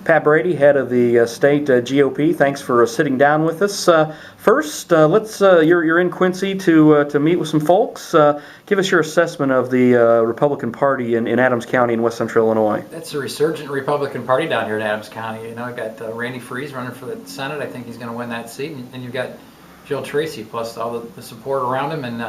Pat Brady, head of the state GOP. Thanks for sitting down with us. First, you're in Quincy to meet with some folks. Give us your assessment of the Republican Party in Adams County in West Central Illinois. That's a resurgent Republican Party down here in Adams County. You know, I've got Randy Freese running for the Senate. I think he's going to win that seat. And you've got Jill Tracy plus all the support around him, and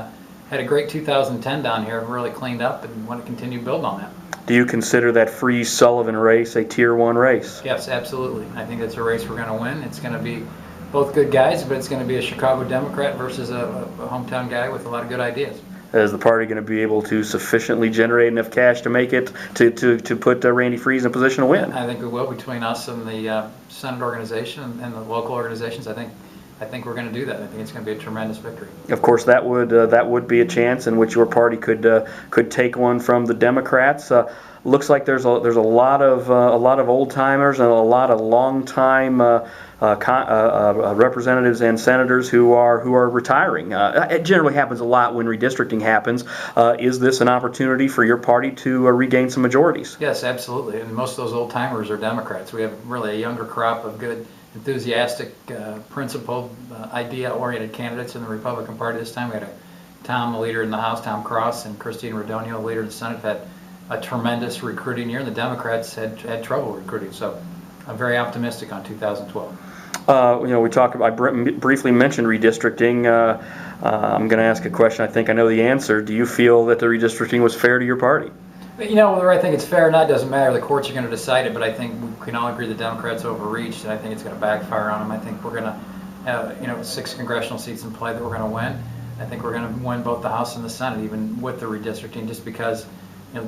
had a great 2010 down here, really cleaned up, and want to continue building on that. Do you consider that Freese-Sullivan race a Tier 1 race? Yes, absolutely. I think that's a race we're going to win. It's going to be both good guys, but it's going to be a Chicago Democrat versus a hometown guy with a lot of good ideas. Is the party going to be able to sufficiently generate enough cash to make it to put Randy Freese in a position to win? I think we will, between us and the Senate organization and the local organizations. I think we're going to do that. I think it's going to be a tremendous victory. Of course, that would be a chance in which your party could take one from the Democrats. Looks like there's a lot of old timers and a lot of long time representatives and senators who are retiring. It generally happens a lot when redistricting happens. Is this an opportunity for your party to regain some majorities? Yes, absolutely. And most of those old timers are Democrats. We have really a younger crop of good, enthusiastic, principled, idea-oriented candidates in the Republican Party this time. We had Tom, the leader in the House, Tom Cross, and Christine Radonio, the leader in the Senate, had a tremendous recruiting year, and the Democrats had trouble recruiting. So I'm very optimistic on 2012. We talked about, I briefly mentioned redistricting. I'm going to ask a question. I think I know the answer. Do you feel that the redistricting was fair to your party? You know, whether I think it's fair or not doesn't matter. The courts are going to decide it, but I think we can all agree the Democrats overreached, and I think it's going to backfire on them. I think we're going to have 6 congressional seats in play that we're going to win. I think we're going to win both the House and the Senate, even with the redistricting, just because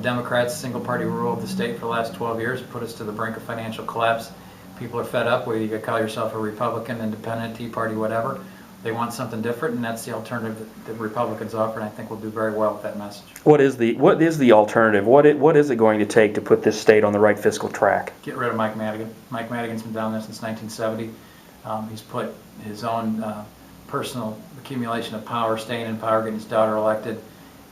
Democrats' single-party rule of the state for the last 12 years put us to the brink of financial collapse. People are fed up, whether you call yourself a Republican, Independent, Tea Party, whatever. They want something different, and that's the alternative that Republicans offer, and I think we'll do very well with that message. What is the alternative? What is it going to take to put this state on the right fiscal track? Get rid of Mike Madigan. Mike Madigan's been down there since 1970. He's put his own personal accumulation of power, staying in power, getting his daughter elected,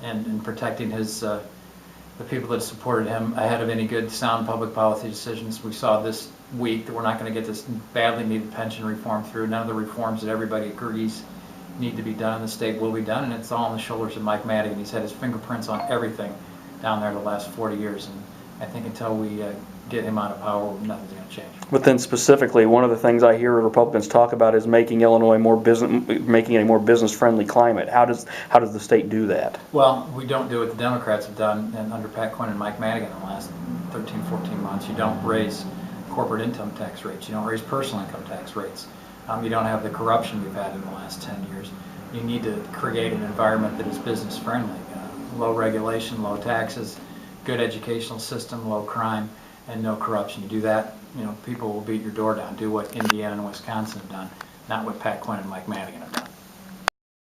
and protecting the people that supported him ahead of any good, sound public policy decisions. We saw this week that we're not going to get this badly needed pension reform through. None of the reforms that everybody agrees need to be done in the state will be done, and it's all on the shoulders of Mike Madigan. He's had his fingerprints on everything down there the last 40 years, and I think until we get him out of power, nothing's going to change. But then specifically, one of the things I hear Republicans talk about is making Illinois making it a more business-friendly climate. How does the state do that? Well, we don't do what the Democrats have done under Pat Quinn and Mike Madigan in the last 13, 14 months. You don't raise corporate income tax rates. You don't raise personal income tax rates. You don't have the corruption we've had in the last 10 years. You need to create an environment that is business-friendly. Low regulation, low taxes, good educational system, low crime, and no corruption. You do that, people will beat your door down. Do what Indiana and Wisconsin have done, not what Pat Quinn and Mike Madigan have done.